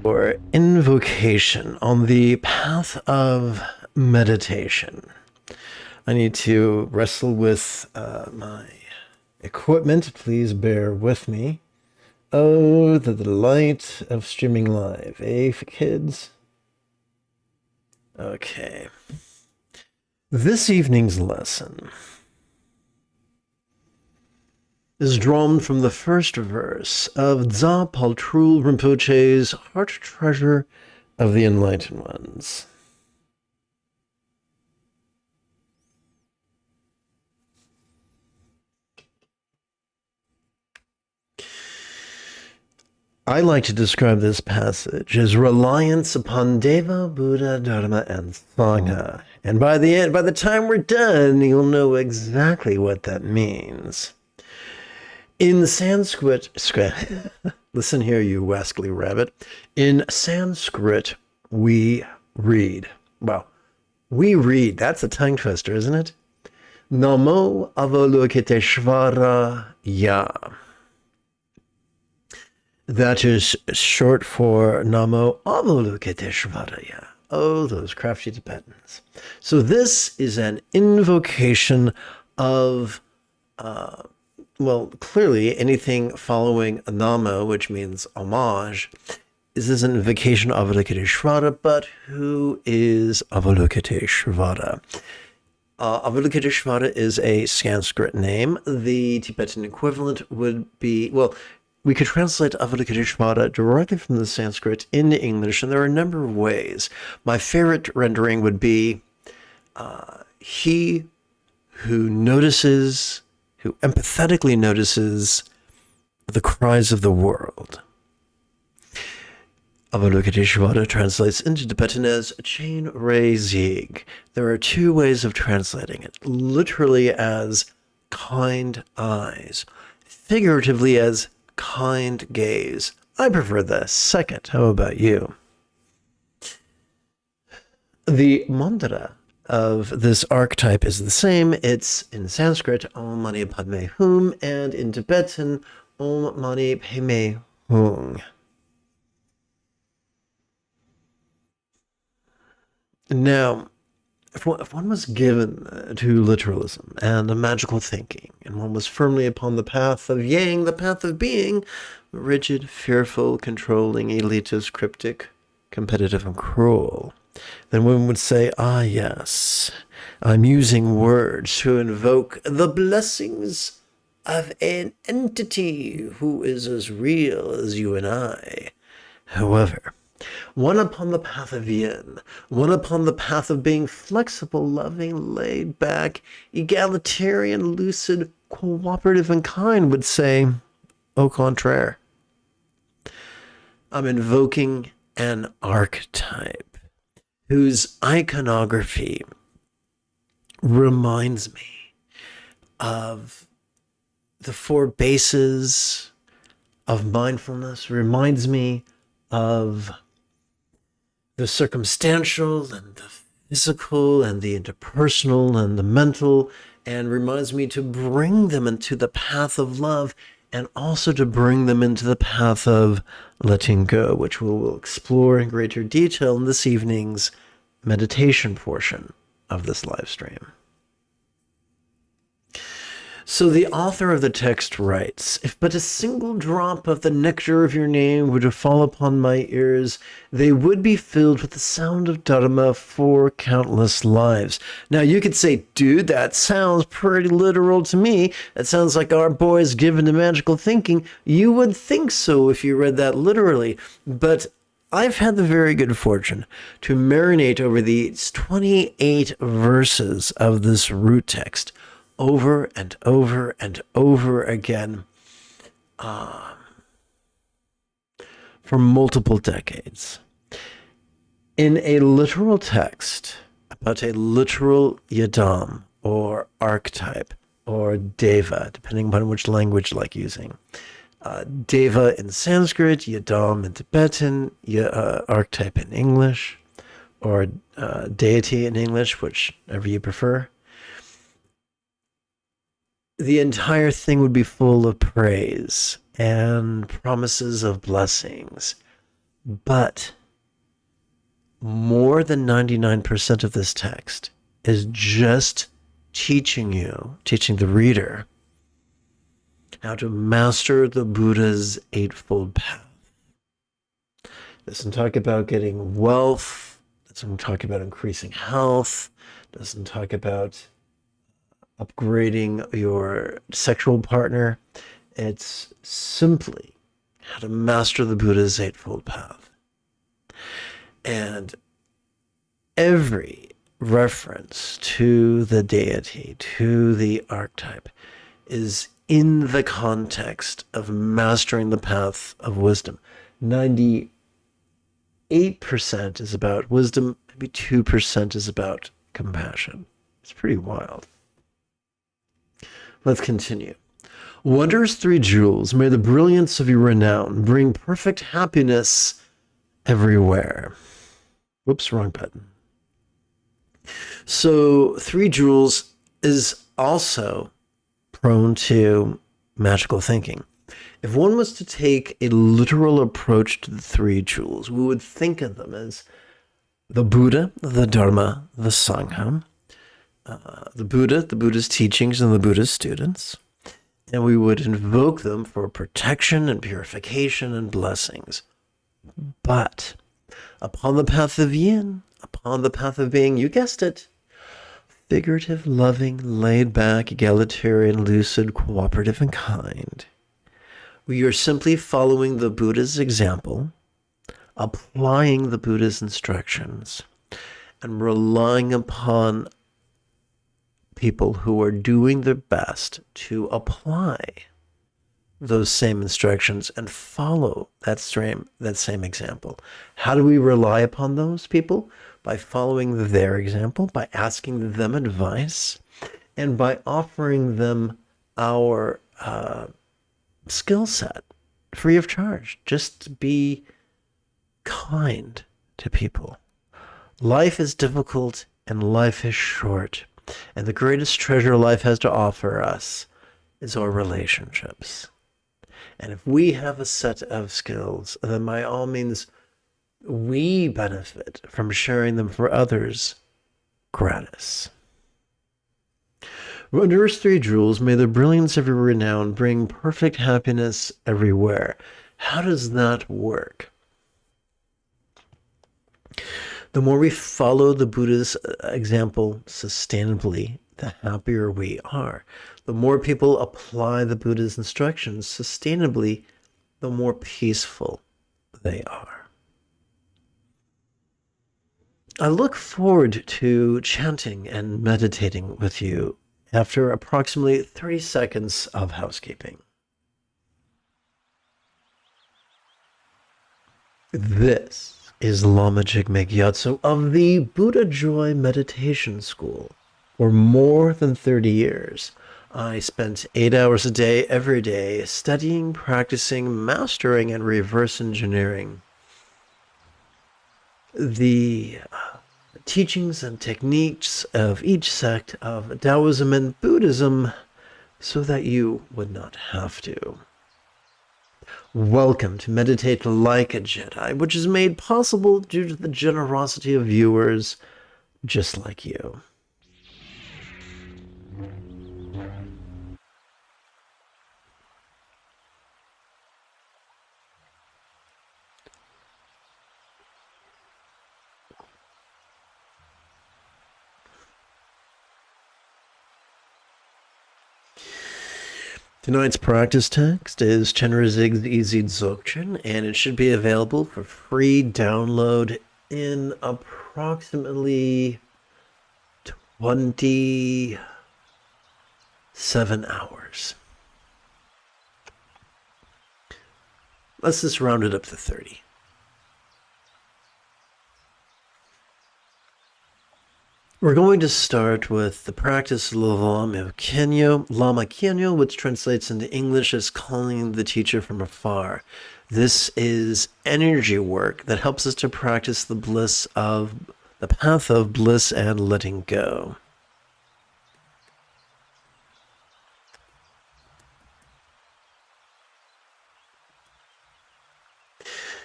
for invocation on the path of meditation. I need to wrestle with my equipment. Please bear with me. Oh, the delight of streaming live, eh, kids? Okay. This evening's lesson is drawn from the first verse of Dza Paltrul Rinpoche's Heart Treasure of the Enlightened Ones. I like to describe this passage as reliance upon Deva, Buddha, Dharma, and Sangha. And by the time we're done, you'll know exactly what that means. In Sanskrit, listen here, you wascally rabbit. In Sanskrit, we read. Well, we read. That's a tongue twister, isn't it? Namo Avalokiteshvaraya. That is short for Namo Avalokiteshvaraya. Oh, those crafty Tibetans. So this is an invocation of, well, clearly anything following Nama, which means homage, is an invocation of Avalokiteshvara, but who is Avalokiteshvara? Avalokiteshvara is a Sanskrit name. The Tibetan equivalent would be, well, we could translate Avalokiteshvara directly from the Sanskrit into English, and there are a number of ways. My favorite rendering would be he who notices, who empathetically notices the cries of the world. Avalokiteshvara translates into Tibetan as Chain Rei Zig. There are two ways of translating it. Literally as kind eyes, figuratively as kind gaze. I prefer the second. How about you? The mantra of this archetype is the same. It's in Sanskrit, Om Mani Padme Hum, and in Tibetan, Om Mani Padme Hum. Now, if one was given to literalism and a magical thinking, and one was firmly upon the path of yang, the path of being, rigid, fearful, controlling, elitist, cryptic, competitive, and cruel, then one would say, ah, yes, I'm using words to invoke the blessings of an entity who is as real as you and I. However, one upon the path of yin, one upon the path of being flexible, loving, laid back, egalitarian, lucid, cooperative, and kind would say, au contraire. I'm invoking an archetype whose iconography reminds me of the four bases of mindfulness, reminds me of the circumstantial and the physical and the interpersonal and the mental, and reminds me to bring them into the path of love and also to bring them into the path of letting go, which we will explore in greater detail in this evening's meditation portion of this live stream. So the author of the text writes, if but a single drop of the nectar of your name were to fall upon my ears, they would be filled with the sound of Dharma for countless lives. Now you could say, dude, that sounds pretty literal to me. That sounds like our boy's given to magical thinking. You would think so if you read that literally. But I've had the very good fortune to marinate over these 28 verses of this root text over and over and over again for multiple decades. In a literal text about a literal yidam or archetype or deva, depending upon which language you like using. Deva in Sanskrit, yidam in Tibetan, archetype in English, or deity in English, whichever you prefer. The entire thing would be full of praise and promises of blessings. But more than 99% of this text is just teaching the reader, how to master the Buddha's Eightfold Path. It doesn't talk about getting wealth, doesn't talk about increasing health, doesn't talk about upgrading your sexual partner. It's simply how to master the Buddha's Eightfold Path. And every reference to the deity, to the archetype, is in the context of mastering the path of wisdom. 98% is about wisdom, maybe 2% is about compassion. It's pretty wild. Let's continue. Wondrous three jewels, may the brilliance of your renown bring perfect happiness everywhere. Whoops, wrong button. So, three jewels is also prone to magical thinking. If one was to take a literal approach to the three jewels, we would think of them as the Buddha, the Dharma, the Sangha, the Buddha, the Buddha's teachings, and the Buddha's students. And we would invoke them for protection and purification and blessings. But upon the path of yin, upon the path of being, you guessed it, figurative, loving, laid-back, egalitarian, lucid, cooperative, and kind, we are simply following the Buddha's example, applying the Buddha's instructions, and relying upon people who are doing their best to apply those same instructions and follow that same example. How do we rely upon those people? By following their example, by asking them advice, and by offering them our skill set free of charge. Just be kind to people. Life is difficult and life is short. And the greatest treasure life has to offer us is our relationships. And if we have a set of skills, then by all means, we benefit from sharing them for others gratis. Wondrous three jewels, may the brilliance of your renown bring perfect happiness everywhere. How does that work? The more we follow the Buddha's example sustainably, the happier we are. The more people apply the Buddha's instructions sustainably, the more peaceful they are. I look forward to chanting and meditating with you after approximately 30 seconds of housekeeping. This is Lama Jigme Gyatso of the Buddha Joy Meditation School. For more than 30 years, I spent 8 hours a day, every day, studying, practicing, mastering, and reverse engineering the teachings and techniques of each sect of Taoism and Buddhism so that you would not have to. Welcome to Meditate Like a Jedi, which is made possible due to the generosity of viewers just like you. Tonight's practice text is Chenrezig's Easy Dzogchen, and it should be available for free download in approximately 27 hours. Let's just round it up to 30. We're going to start with the practice of Lama Khenyo, which translates into English as calling the teacher from afar. This is energy work that helps us to practice the path of bliss and letting go.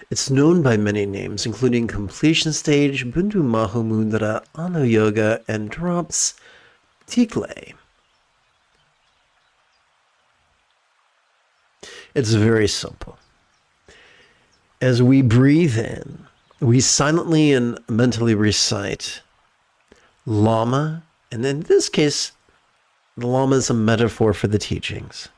It's known by many names, including Completion Stage, Bundu Mahamudra, Ano Yoga, and Drops Tikle. It's very simple. As we breathe in, we silently and mentally recite Lama, and in this case, the Lama is a metaphor for the teachings.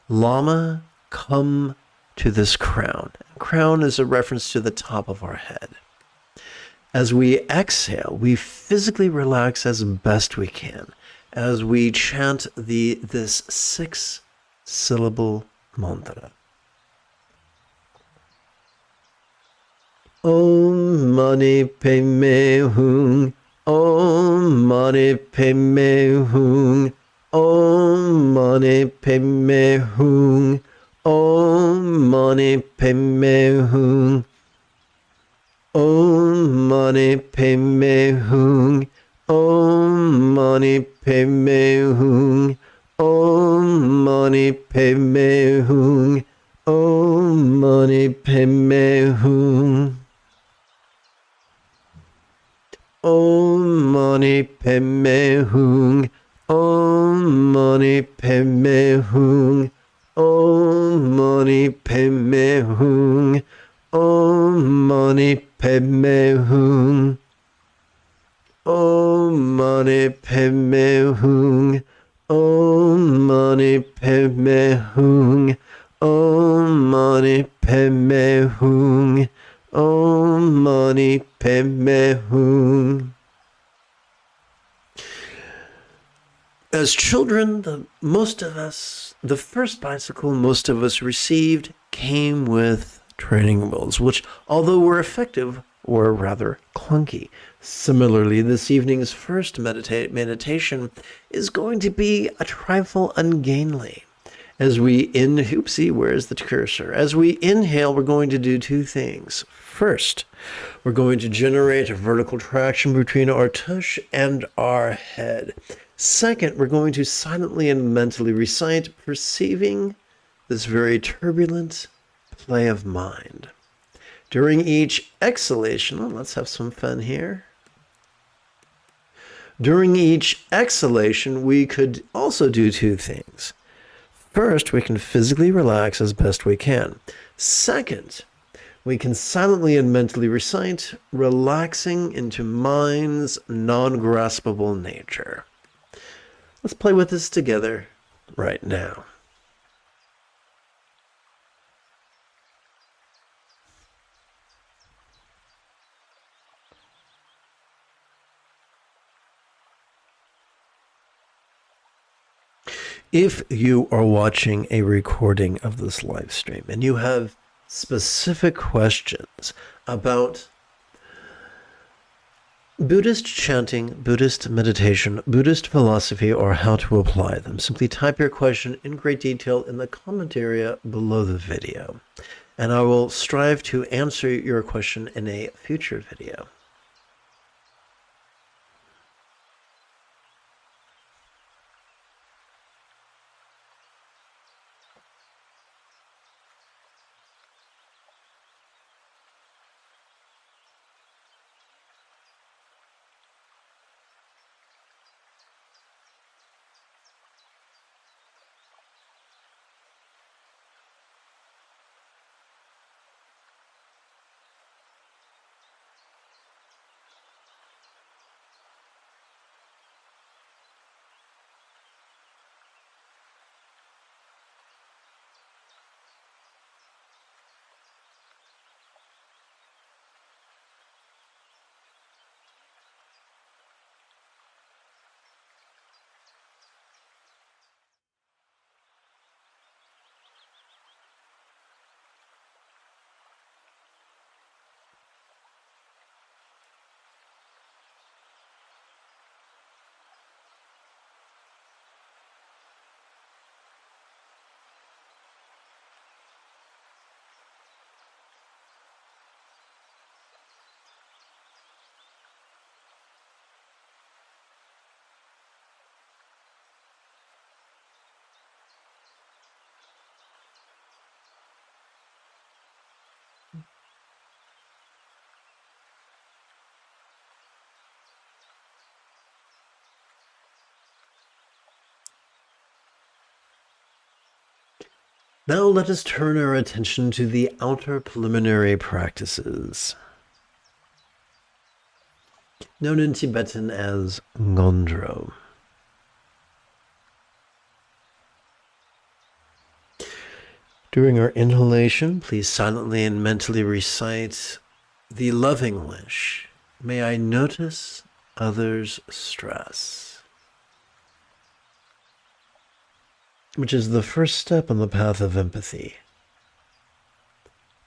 Lama, come to this crown. Crown is a reference to the top of our head. As we exhale, we physically relax as best we can as we chant this 6-syllable mantra. Om Mani Padme Hum. Om Mani Padme Hum. Om Mani Padme Hum. Om Mani Padme Hum. Om Mani Padme Hum. Om Mani Padme Hum. Om Mani Padme Hum. Om Mani Padme Hum. Om Mani Padme Hum. Om Mani Padme Hum. Om Mani Padme Hum. Om Mani Padme Hum. Om Mani Padme Hum. Om Mani Padme Hum. Om Mani Padme Hum. Om Mani Padme Hum. As children, the first bicycle most of us received came with training wheels, which, although were effective, were rather clunky. Similarly, this evening's first meditation is going to be a trifle ungainly. As we oopsie, where's the cursor? As we inhale, we're going to do two things. First, we're going to generate a vertical traction between our tush and our head. Second, we're going to silently and mentally recite, perceiving this very turbulent play of mind. During each exhalation, let's have some fun here. During each exhalation, we could also do two things. First, we can physically relax as best we can. Second, we can silently and mentally recite, relaxing into mind's non-graspable nature. Let's play with this together right now. If you are watching a recording of this live stream and you have specific questions about Buddhist chanting, Buddhist meditation, Buddhist philosophy, or how to apply them, simply type your question in great detail in the comment area below the video, and I will strive to answer your question in a future video. Now let us turn our attention to the outer preliminary practices, known in Tibetan as Ngondro. During our inhalation, please silently and mentally recite the loving wish, may I notice others' stress, which is the first step on the path of empathy.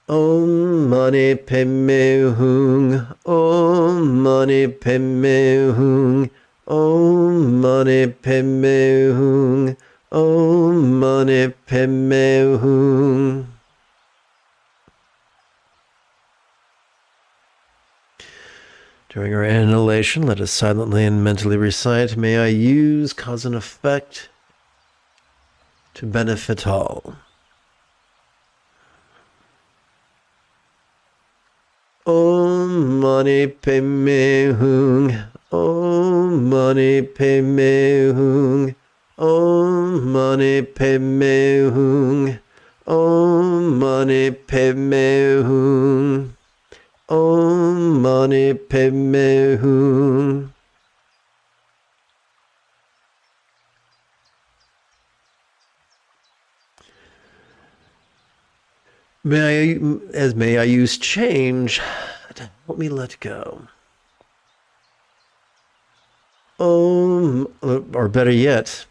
Om Mani Padme Hum, Om Mani Padme Hum, Om Mani Padme Hum, Om Mani Padme Hum. During our inhalation, let us silently and mentally recite, may I use cause and effect to benefit all. Om Mani Padme Hum, Om Mani Padme Hum, Om Mani Padme Hum, Om Mani Padme Hum, Om Mani Padme Hum. May I use change to help me let go. Or better yet,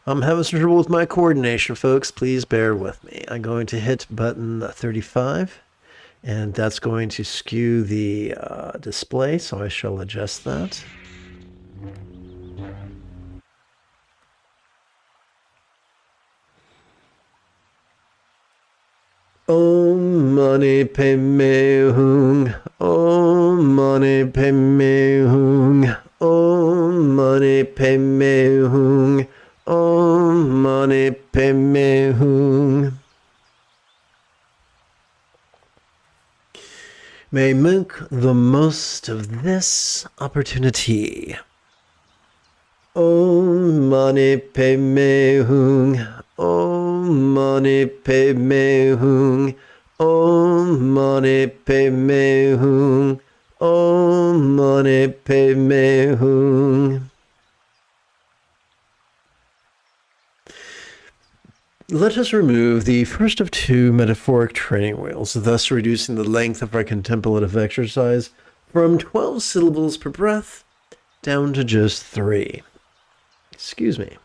I'm having some trouble with my coordination, folks. Please bear with me. I'm going to hit button 35, and that's going to skew the display, so I shall adjust that. Om Mani Padme Hum, Om Mani Padme Hum, Om Mani Padme Hum, Om Mani Padme Hum. May make the most of this opportunity. Om Mani Padme Hum, Om Mani Padme Hum, Om Mani Padme Hum, Om Mani Padme Hum. Let us remove the first of two metaphoric training wheels, thus reducing the length of our contemplative exercise from 12 syllables per breath down to just 3. Excuse me.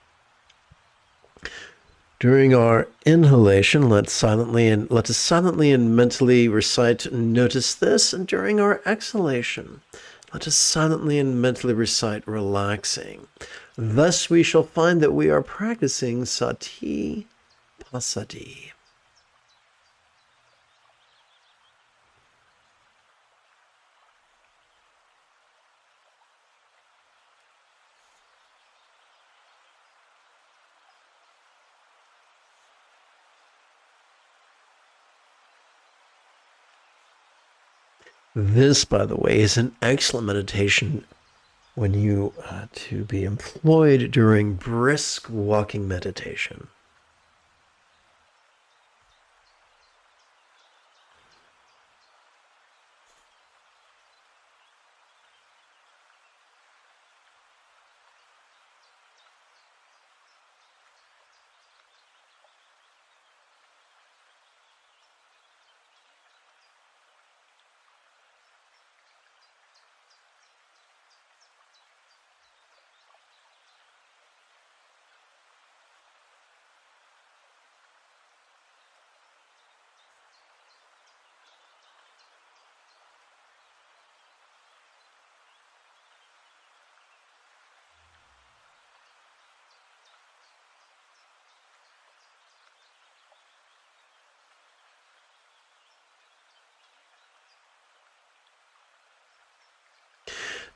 During our inhalation, let us silently and mentally recite, notice this, and during our exhalation, let us silently and mentally recite, relaxing. Thus we shall find that we are practicing sati passaddhi. This, by the way, is an excellent meditation when you to be employed during brisk walking meditation.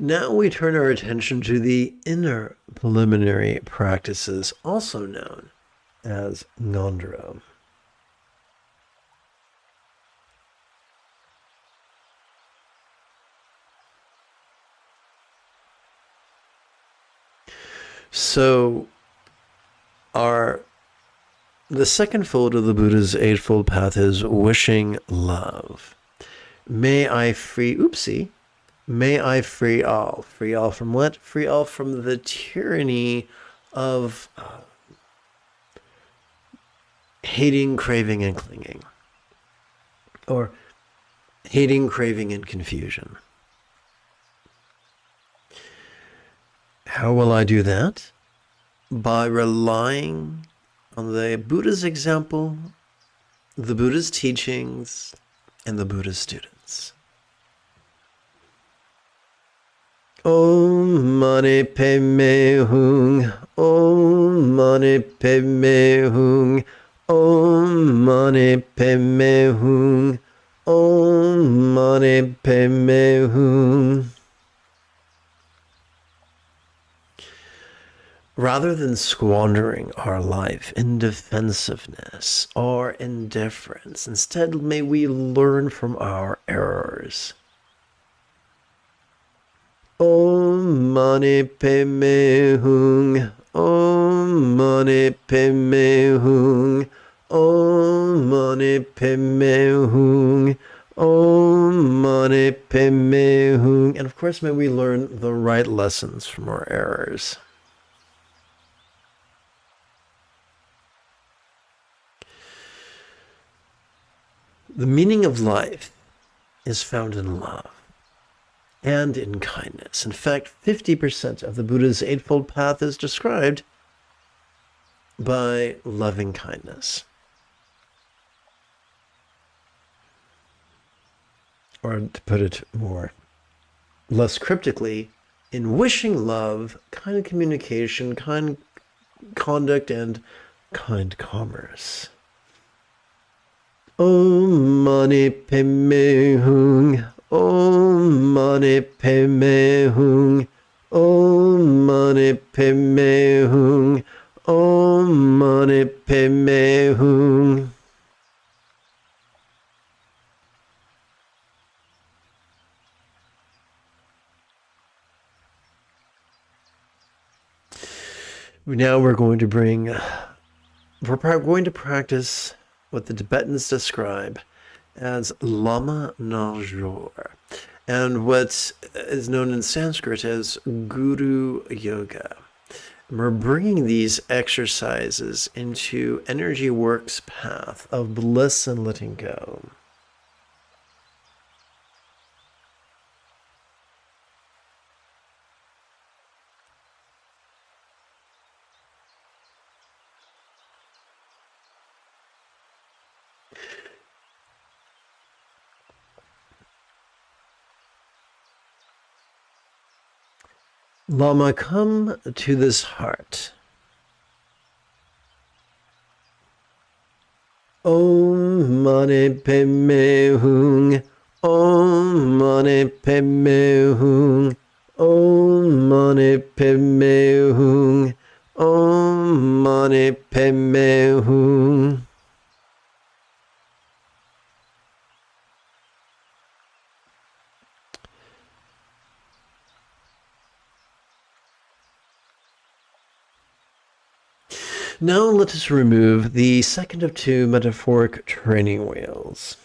Now we turn our attention to the inner preliminary practices, also known as Ngondro. So, the second fold of the Buddha's Eightfold Path is wishing love. May I free all. Free all from what? Free all from the tyranny of hating, craving, and clinging. Or hating, craving, and confusion. How will I do that? By relying on the Buddha's example, the Buddha's teachings, and the Buddha's students. Om Mani Padme Hung, Om Mani Padme Hung, Om Mani Padme Hung, Om Mani Padme Hung. Rather than squandering our life in defensiveness or indifference, instead may we learn from our errors. Om Mani Padme Hung, Om Mani Padme Hung, Om Mani Padme Hung, Om Mani Padme Hung. And of course, may we learn the right lessons from our errors. The meaning of life is found in love and in kindness. In fact, 50% of the Buddha's Eightfold Path is described by loving kindness. Or to put it less cryptically, in wishing love, kind communication, kind conduct, and kind commerce. Om Mani Padme Hung, Om Mani Padme Hung, Om Mani Padme Hung, Om Mani Padme Hung. Now we're going to practice what the Tibetans describe as Lama Najor, and what is known in Sanskrit as Guru Yoga. And we're bringing these exercises into Energy Work's path of bliss and letting go. Lama, come to this heart. Om Mani Padme Hung, Om Mani Padme Hung, Om Mani Padme Hung, Om Mani Padme Hung. Now let us remove the second of two metaphoric training wheels.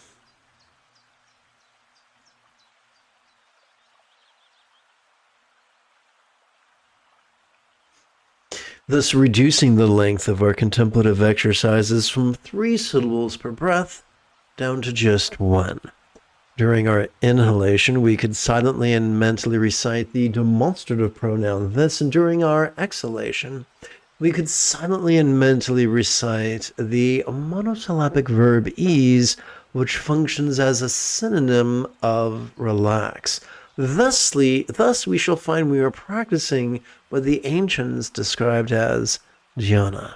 Thus reducing the length of our contemplative exercises from 3 syllables per breath down to just 1. During our inhalation, we could silently and mentally recite the demonstrative pronoun this, and during our exhalation, we could silently and mentally recite the monosyllabic verb ease, which functions as a synonym of relax. Thus we shall find we are practicing what the ancients described as jhana.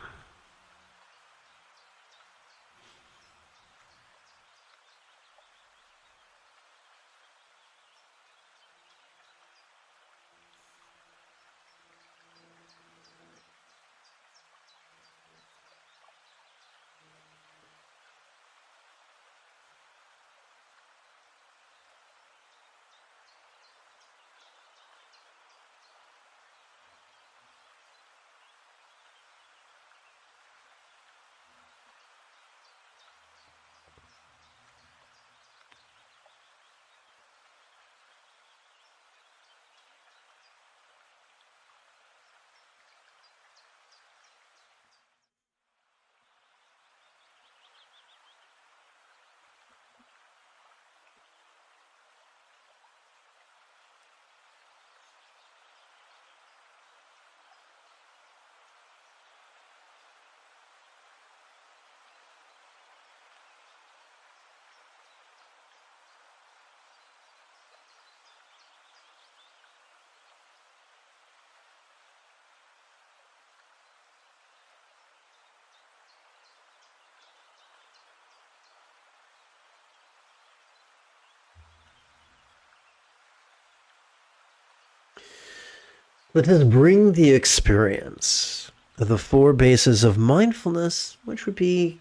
Let us bring the experience of the four bases of mindfulness, which would be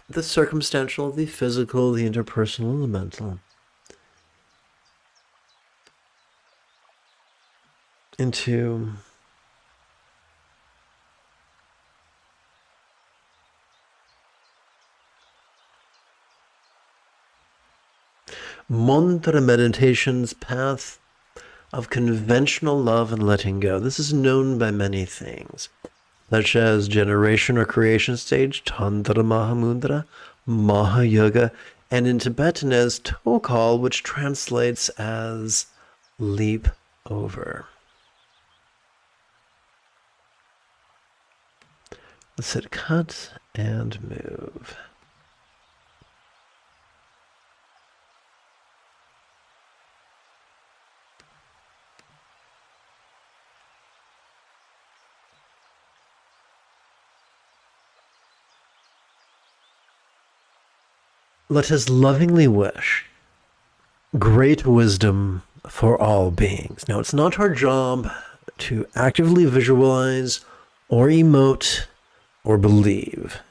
the circumstantial, the physical, the interpersonal, and the mental, into mantra meditation's path of conventional love and letting go. This is known by many things, such as generation or creation stage, Tantra Mahamudra, Mahayoga, and in Tibetan as Tokal, which translates as leap over. Let's hit cut and move. Let us lovingly wish great wisdom for all beings. Now, it's not our job to actively visualize or emote or believe.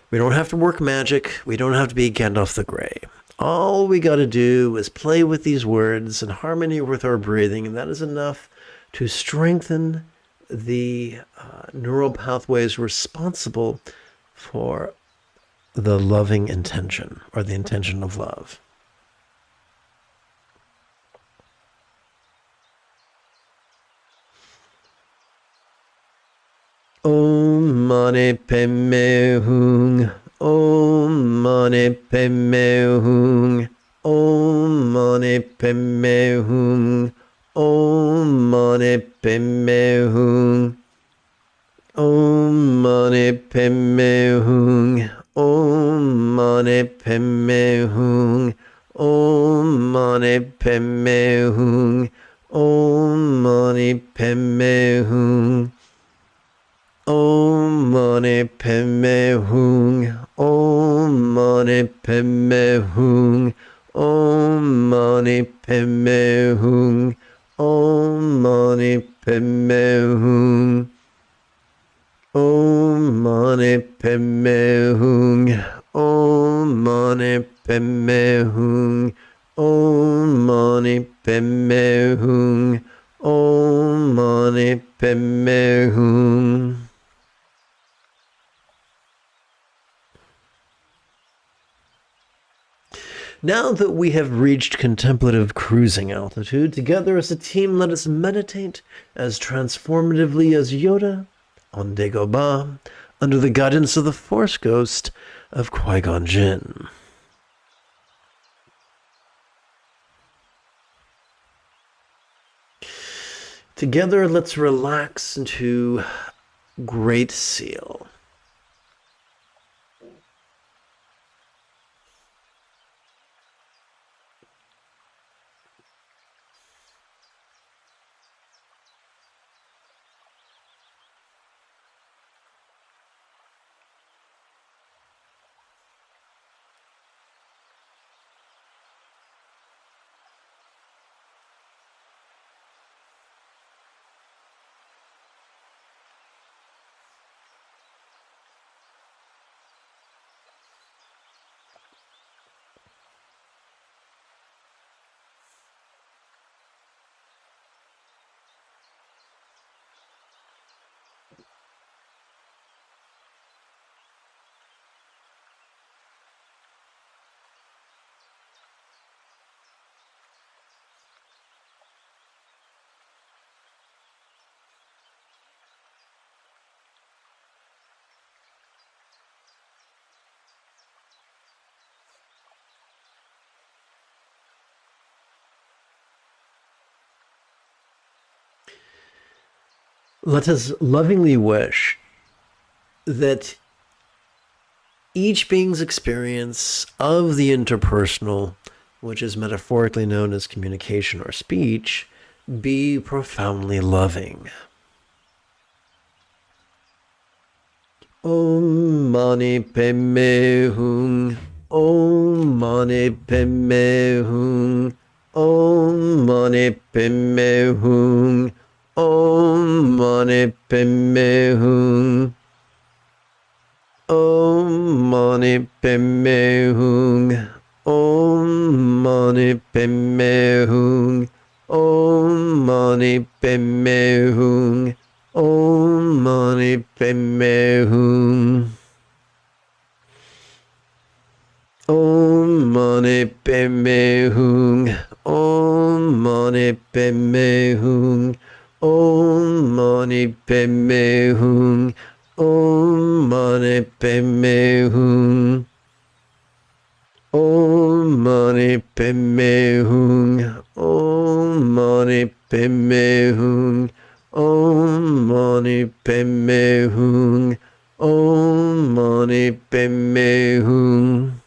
We don't have to work magic. We don't have to be Gandalf the Grey. All we got to do is play with these words in harmony with our breathing, and that is enough to strengthen the neural pathways responsible for the loving intention, or the intention of love. Om Mani Padme Hum. Om Mani Padme Hum. Om Mani Padme Hum. Om Mani Padme Hum. Om Mani Padme Hum. Om Mani Padme Hum. Om Mani Padme Hum. Om Mani Padme Hum. Om Mani Padme Hum. Om Mani Padme Hum. Om Mani Padme Hum. Om Mani Padme Hum. Om Mani Padme Hum. Om Mani Padme Hum. Om Mani Padme Hum. Om Mani Padme Hum. Now that we have reached contemplative cruising altitude, together as a team, let us meditate as transformatively as Yoda on Dagobah, under the guidance of the Force Ghost of Qui-Gon Jinn. Together, let's relax into Great Seal. Let us lovingly wish that each being's experience of the interpersonal, which is metaphorically known as communication or speech, be profoundly loving. Om Mani Padme Hum. Om Mani Padme Hum. Om Mani Padme Hum. Om Mani Padme Hum. Om Mani Padme Hum. Om Mani Padme Hum. Om Mani Padme Hum. Om Mani Padme Hum. Om Mani Padme Hum. Om Mani Padme Hum. Om Mani Padme Hum. Om Mani Padme Hum. Om Mani Padme Hum. Om Mani Padme Hum. Om Mani Padme Hum. Om Mani Padme Hum.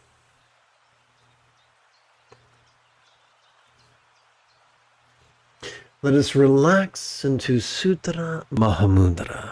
Let us relax into Sutra Mahamudra.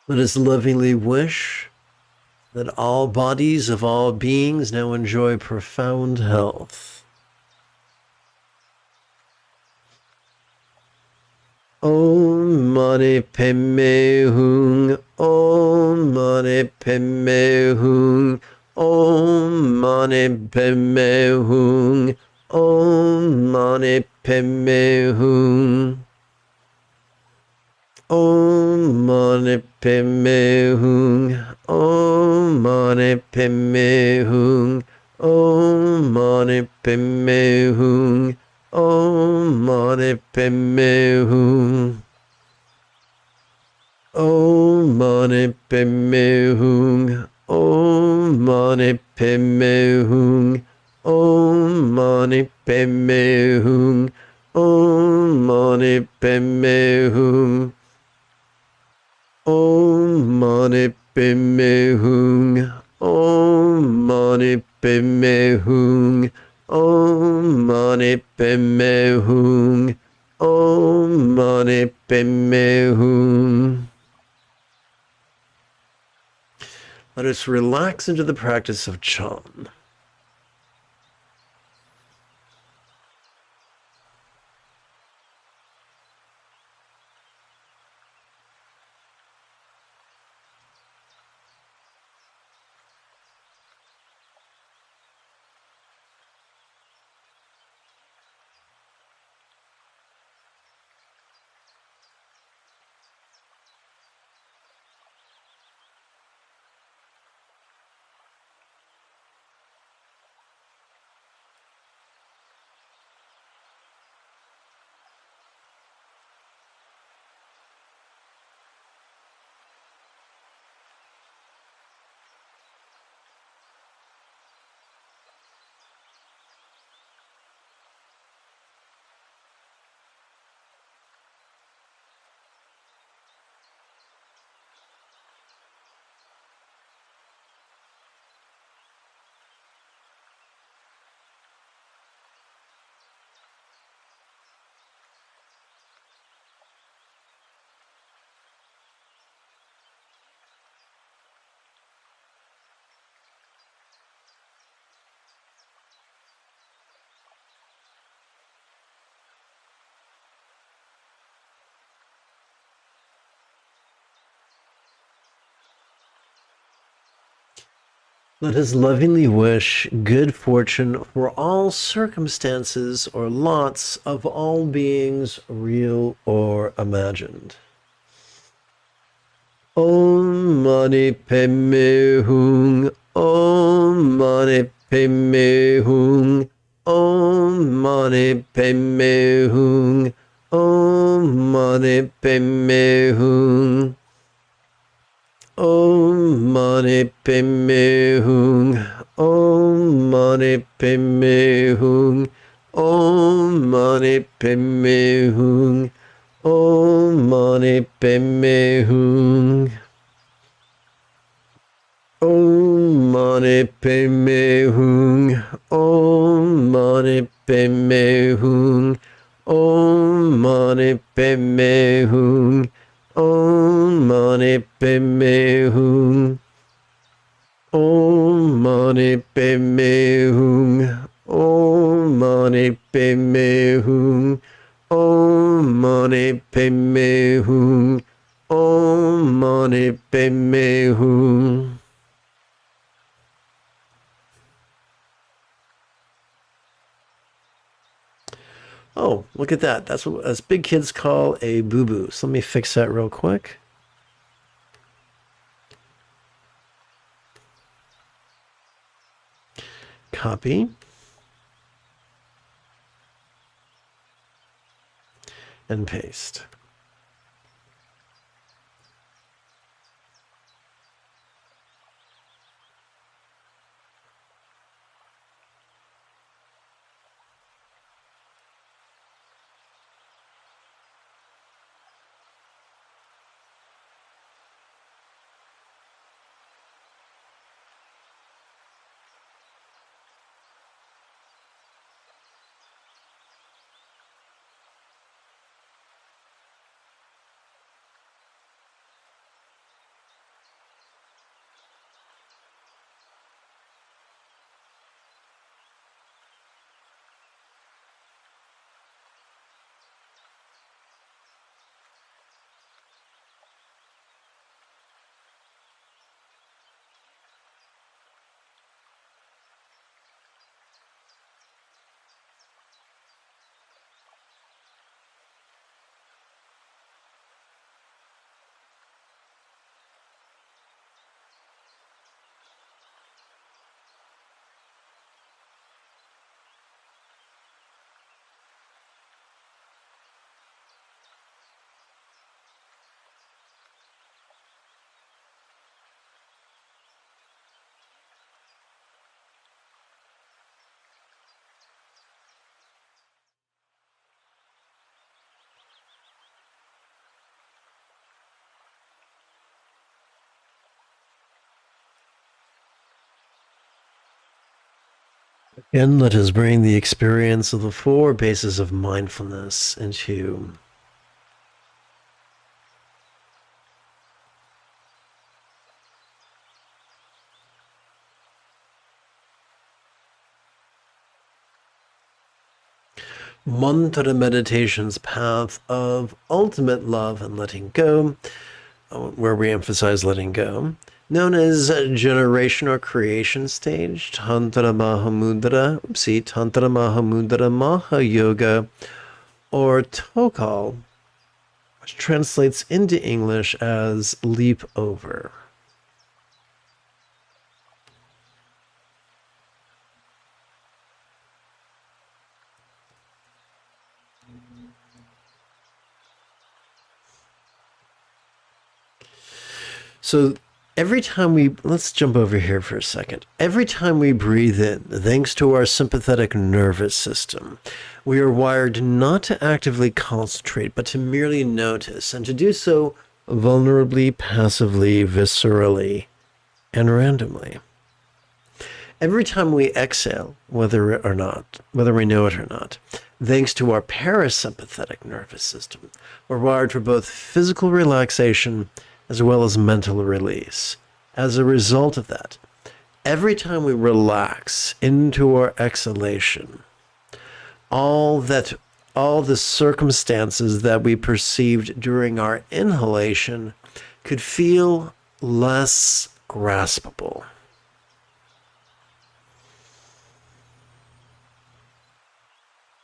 Let us lovingly wish that all bodies of all beings now enjoy profound health. Om Mani Padme Hum. Om Mani Padme Hum. Om Mani Padme Hum. Om Mani Padme Hum. Om Mani Padme Hum. Om Mani Padme Hum. Om Mani Padme Hum. Om Mani Padme Hum. Om Mani Padme Hum. Om Mani Padme Hum. Om Mani Padme Hum. Om Mani Padme Hum. Om Mani Padme Hum. Om Mani Padme Hum. Om Mani Padme Hum. Om Mani Padme Hum. Let us relax into the practice of Chan. Let us lovingly wish good fortune for all circumstances or lots of all beings, real or imagined. Om Mani Padme Hum. Om Mani Padme Hum. Om Mani Padme Hum. Om Mani Padme Hum. Om Mani Padme Hum. Om Mani Padme Hum. Om Mani Padme Hum. Om Mani Padme Hum. Om Mani Padme Hum. Om Mani Padme Hum. Om Mani Padme Hum. Om Mani Padme Hum. Om Mani Padme Hum. Om Mani Padme Hum. Om Mani Padme Hum. Om Mani Padme Hum. Oh, look at that. That's what us big kids call a boo-boo. So let me fix that real quick. Copy. And paste. And let us bring the experience of the four bases of mindfulness into mantra meditation's path of ultimate love and letting go, where we emphasize letting go, known as generation or creation stage, Tantra Mahamudra, Tantra Mahamudra Mahayoga, or Tokal, which translates into English as leap over. So every time let's jump over here for a second. Every time we breathe in, thanks to our sympathetic nervous system, we are wired not to actively concentrate, but to merely notice, and to do so vulnerably, passively, viscerally, and randomly. Every time we exhale, whether we know it or not, thanks to our parasympathetic nervous system, we're wired for both physical relaxation as well as mental release. As a result of that, every time we relax into our exhalation, all the circumstances that we perceived during our inhalation could feel less graspable.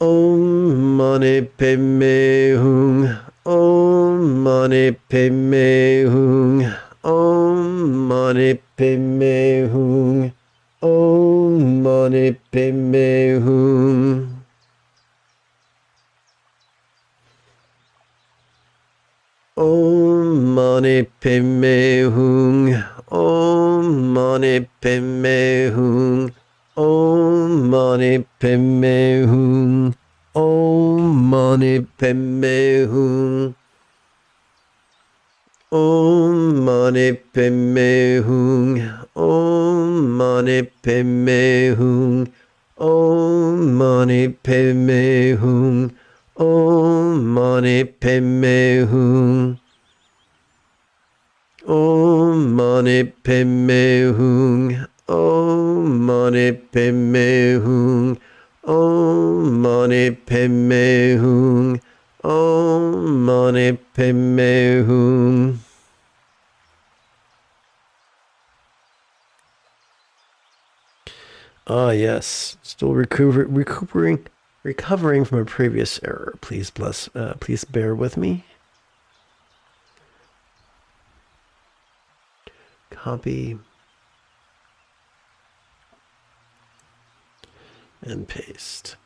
Om Mani Padme Hum. Om Mani Padme Hum. Om Mani Padme Hum. Om Mani Padme Hum. Om Mani Padme Hum. Om Mani Padme Hum. Om Mani Padme Hum. Om Mani Padme Hum. Om Mani Padme Hum. Om Mani Padme Hum. Om Mani Padme Hum. Om Mani Padme Hum. Om Mani Padme Hum. Om Mani Padme Hum. Om Mani Padme Hum. Om Mani Padme Hum. Ah, yes. Still recovering from a previous error. Please bear with me. Copy and paste.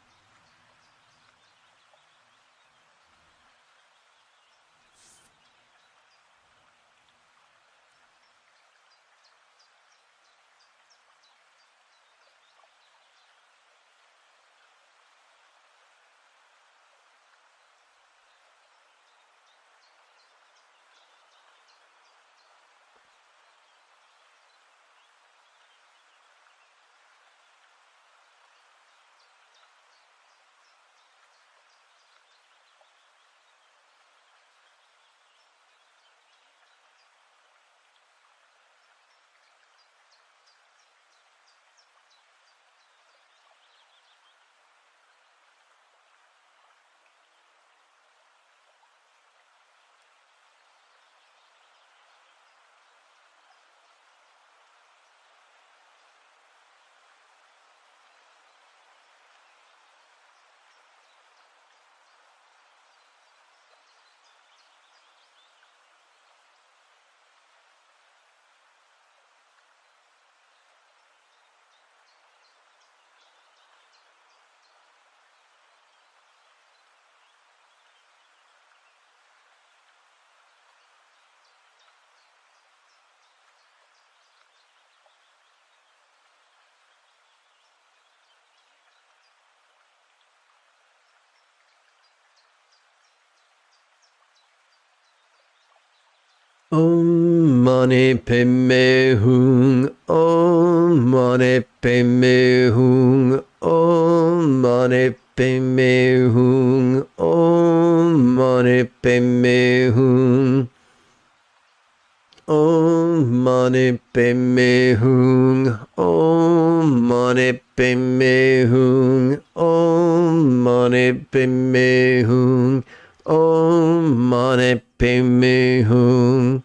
Om Mani Padme Hum. Om Mani Padme Hum. Om Mani Padme Hum. Om Mani Padme Hum. Om Mani Padme Hum. Om Mani Padme Hum. Om Mani Padme Hum. Om Mani Padme Hum.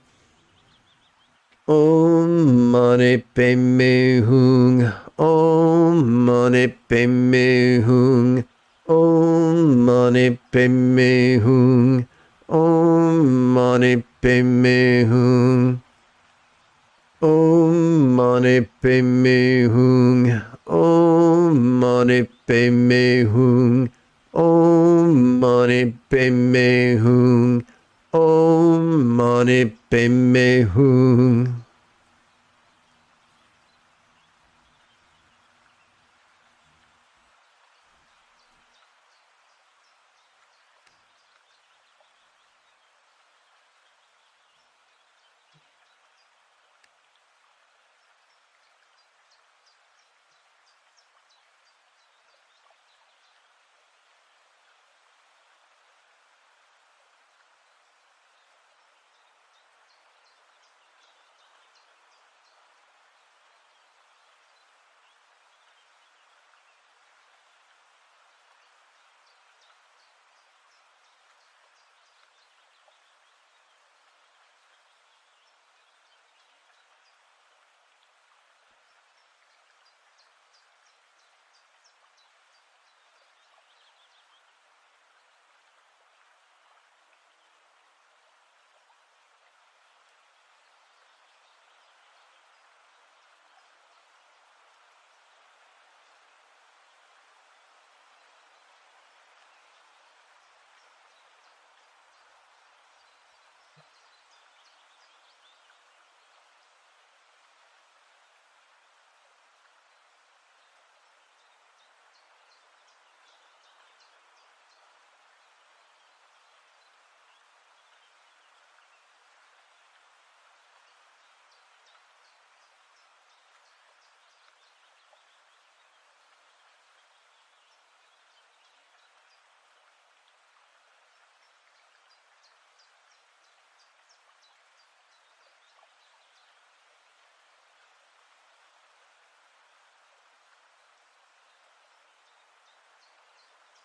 Om Mani Padme Hum. Om Mani Padme Hum. Om Mani Padme Hum. Om Mani Padme Hum. Om Mani Padme Hum. Om Mani Padme Hum. Om Mani Padme Hum. Om Mani Padme Hum.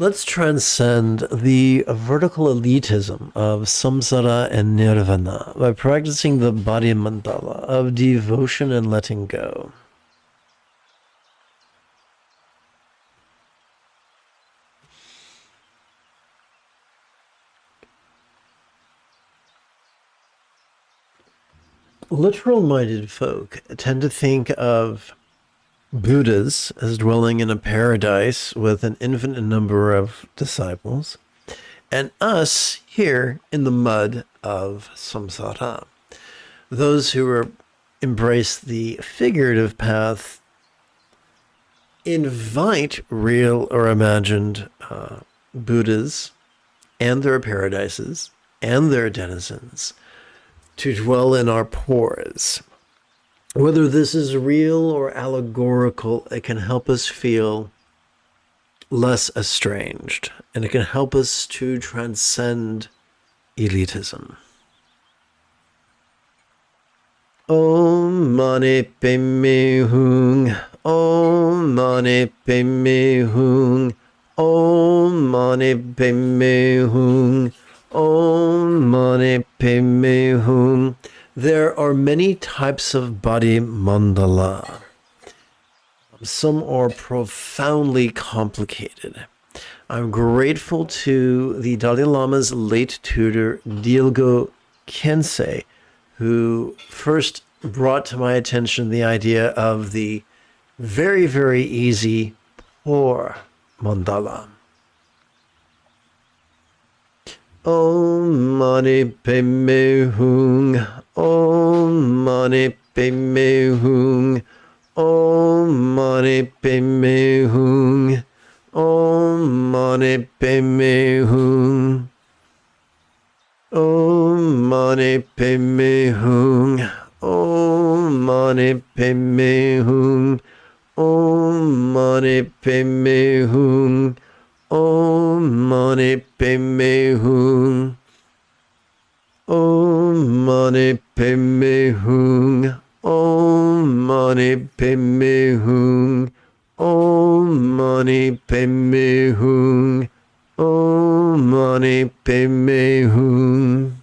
Let's transcend the vertical elitism of samsara and nirvana by practicing the body mandala of devotion and letting go. Literal-minded folk tend to think of Buddhas as dwelling in a paradise with an infinite number of disciples, and us here in the mud of samsara. Those who embrace the figurative path invite real or imagined Buddhas and their paradises and their denizens to dwell in our pores. Whether this is real or allegorical, it can help us feel less estranged, and it can help us to transcend elitism. Om Mani Padme Hum, Om Mani Padme Hum, Om Mani Padme Hum, Om Mani Padme Hum. There are many types of body mandala. Some are profoundly complicated. I'm grateful to the Dalai Lama's late tutor, Dilgo Khyentse, who first brought to my attention the idea of the very, very easy pour mandala. Om Mani Padme Hum, Om Mani Padme Hum, Om Mani Padme Hum, Om Mani Padme Hum, Om Mani Padme Hum, Om Mani Padme Hum, Om Mani Padme Hum, Om Mani Padme Hum, Om Mani Padme Hum, Om Mani Padme Hum, Om Mani Padme Hum, Om Mani Padme Hum.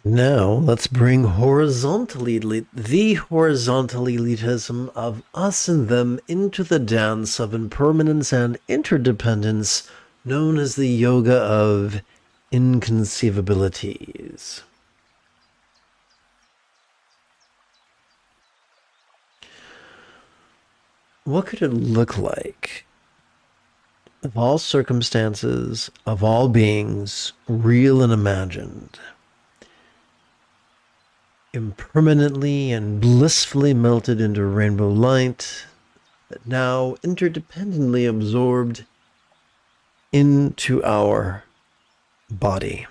Now, let's bring the horizontal elitism of us and them into the dance of impermanence and interdependence known as the yoga of inconceivabilities. What could it look like if all circumstances of all beings, real and imagined, impermanently and blissfully melted into rainbow light, that now interdependently absorbed into our body.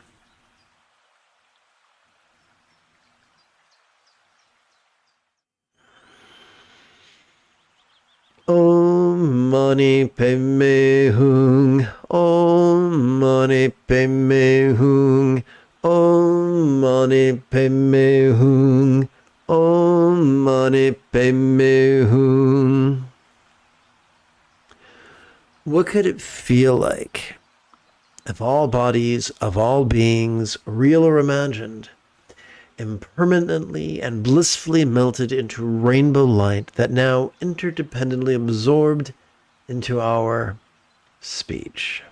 Om Mani Padme Hum. Om Mani Padme Hum. Om Mani Padme Hum. Om Mani Padme Hum. What could it feel like if all bodies of all beings, real or imagined, impermanently and blissfully melted into rainbow light that now interdependently absorbed into our speech?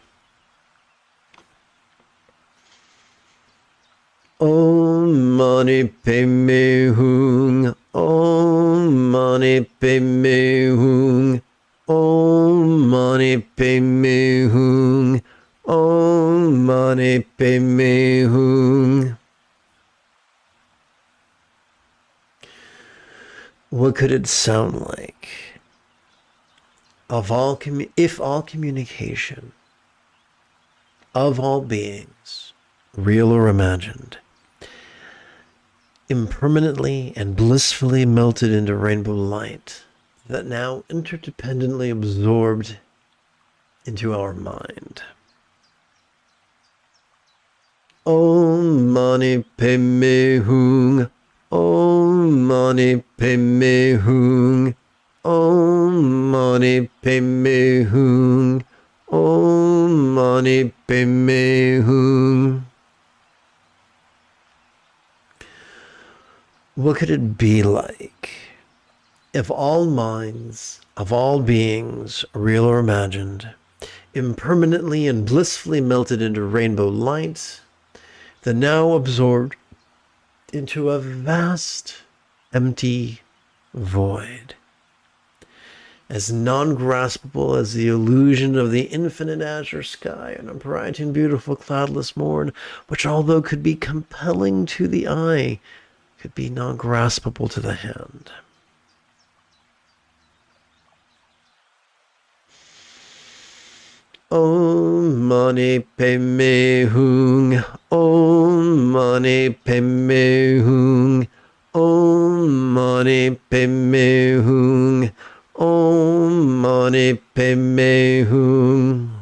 Om Mani Padme Hum. Om Mani Padme Hum. Om Mani Padme Hum. Om Mani Padme Hum. What could it sound like if all communication of all beings, real or imagined, impermanently and blissfully melted into rainbow light that now interdependently absorbed into our mind? Om Mani Padme Hum. Om Mani Padme Hum. Om Mani Padme Hum. Om Mani Padme Hum. What could it be like if all minds of all beings, real or imagined, impermanently and blissfully melted into rainbow light, that now absorbed into a vast, empty void, as non-graspable as the illusion of the infinite azure sky on a bright and beautiful cloudless morn, which, although could be compelling to the eye, could be non-graspable to the hand. Om Mani Padme Hum. Om Mani Padme Hum. Om Mani Padme Hum. Om Mani Padme Hum.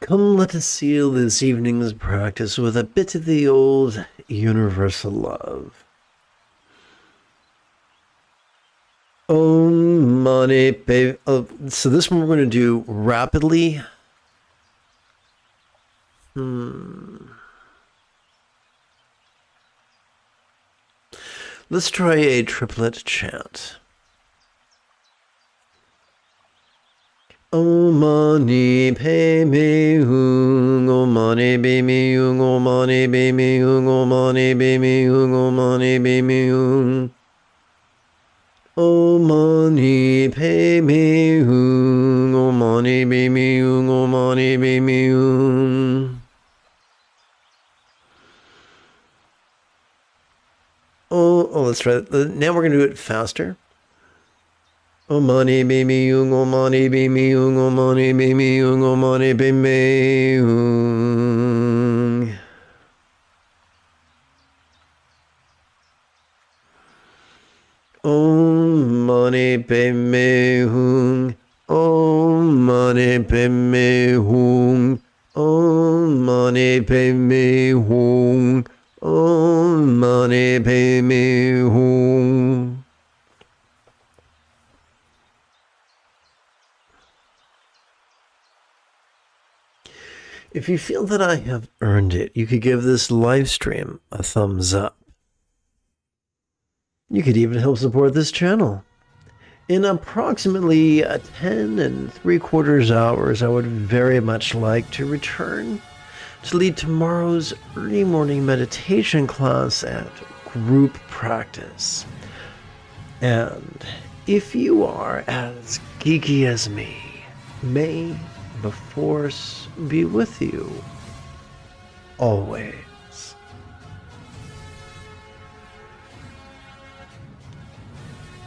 Come, let us seal this evening's practice with a bit of the old universal love. Om Mani Padme. So this one we're going to do rapidly. Let's try a triplet chant. Om Mani Padme Hum, Om Mani Padme Hum, Om Mani Padme Hum, Om Mani Padme Hum, Om Mani Padme Hum. Om Mani Padme Hum, Om Mani Padme Hum, Om Mani Padme Hum. Oh, let's try that. Now we're going to do it faster. Om Mani Padme Hum, Om Mani Padme Hum, Om Mani Padme Hum, Om Mani Padme Hum. Om Mani Padme Hum, Om Mani Padme Hum, Om Mani Padme Hum, Om Mani Padme Hum. If you feel that I have earned it, you could give this live stream a thumbs up. You could even help support this channel. In approximately 10 3/4 hours, I would very much like to return to lead tomorrow's early morning meditation class at group practice. And if you are as geeky as me, may the Force be with you always.